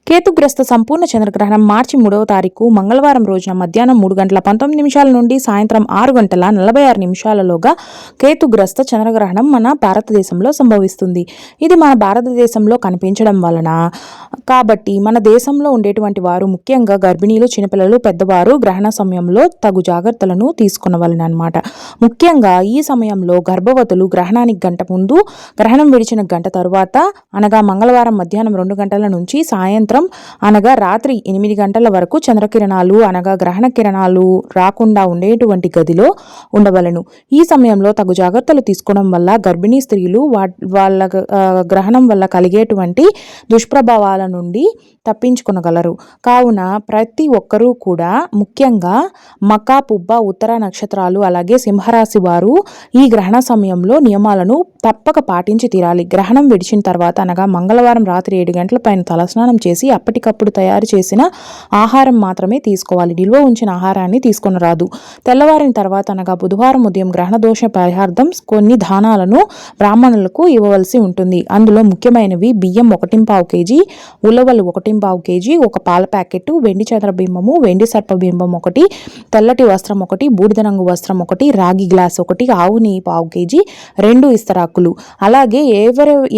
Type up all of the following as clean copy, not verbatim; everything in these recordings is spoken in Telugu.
కేతుగ్రస్త సంపూర్ణ చంద్రగ్రహణం మార్చి 3వ తారీఖు మంగళవారం రోజున మధ్యాహ్నం 3:19 నుండి సాయంత్రం 6:46 కేతుగ్రస్త చంద్రగ్రహణం మన భారతదేశంలో సంభవిస్తుంది. ఇది మన భారతదేశంలో కనిపించడం వలన కాబట్టి మన దేశంలో ఉండేటువంటి వారు ముఖ్యంగా గర్భిణీలు, చిన్నపిల్లలు, పెద్దవారు గ్రహణ సమయంలో తగు జాగ్రత్తలను తీసుకునవలెనమాట. ముఖ్యంగా ఈ సమయంలో గర్భవతులు గ్రహణానికి గంట ముందు, గ్రహణం విడిచిన గంట తరువాత అనగా మంగళవారం మధ్యాహ్నం 2 గంటల నుంచి సాయంత్రం అనగా రాత్రి 8 గంటల వరకు చంద్రకిరణాలు అనగా గ్రహణ కిరణాలు రాకుండా ఉండేటువంటి గదిలో ఉండవలను. ఈ సమయంలో తగు జాగ్రత్తలు తీసుకోవడం వల్ల గర్భిణీ స్త్రీలు వాళ్ళ గ్రహణం వల్ల కలిగేటువంటి దుష్ప్రభావాల నుండి తప్పించుకొనగలరు. కావున ప్రతి ఒక్కరూ కూడా ముఖ్యంగా మక, పుబ్బ, ఉత్తర నక్షత్రాలు అలాగే సింహరాశి వారు ఈ గ్రహణ సమయంలో నియమాలను తప్పక పాటించి తీరాలి. గ్రహణం విడిచిన తర్వాత అనగా మంగళవారం రాత్రి 7 గంటల పైన తలస్నానం చేసి అప్పటికప్పుడు తయారు చేసిన ఆహారం మాత్రమే తీసుకోవాలి. నిల్వ ఉంచిన ఆహారాన్ని తీసుకొనరాదు. తెల్లవారిన తర్వాత అనగా బుధవారం ఉదయం గ్రహణ దోష పరిహార్థం కొన్ని దానాలను బ్రాహ్మణులకు ఇవ్వవలసి ఉంటుంది. అందులో ముఖ్యమైనవి బియ్యం 1.25 kg, ఉలవలు 1.25 kg, ఒక పాల ప్యాకెట్, వెండి చంద్రబింబము, వెండి సర్పబింబం 1, తెల్లటి వస్త్రం 1, బూడిద రంగు వస్త్రం 1, రాగి గ్లాస్ 1, ఆవు నెయ్యి 1/2 kg, 2 ఇస్తరాకులు. అలాగే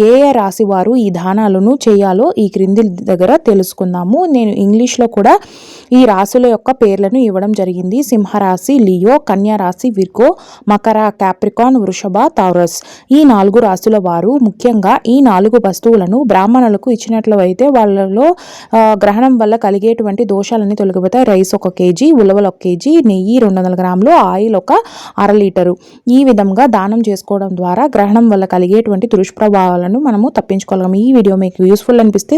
ఏ రాశి వారు ఈ దానాలను చేయాలో ఈ క్రింది దగ్గర తెలుసుకుందాము. నేను ఇంగ్లీష్లో కూడా ఈ రాశుల యొక్క పేర్లను ఇవ్వడం జరిగింది. సింహరాశి లియో, కన్యా రాశి విర్గో, మకర క్యాప్రికాన్, వృషభ టారస్. ఈ 4 రాశుల వారు ముఖ్యంగా ఈ 4 వస్తువులను బ్రాహ్మణులకు ఇచ్చినట్లయితే వాళ్ళలో గ్రహణం వల్ల కలిగేటువంటి దోషాలన్నీ తొలగిపోతాయి. రైస్ 1 kg, ఉలవలు 1 kg, నెయ్యి 200 గ్రాములు, ఆయిల్ 1/2 లీటరు. ఈ విధంగా దానం చేసుకోవడం ద్వారా గ్రహణం వల్ల కలిగేటువంటి దుష్ప్రభావాలను మనము తప్పించుకోగలం. ఈ వీడియో మీకు యూస్ఫుల్ అనిపిస్తే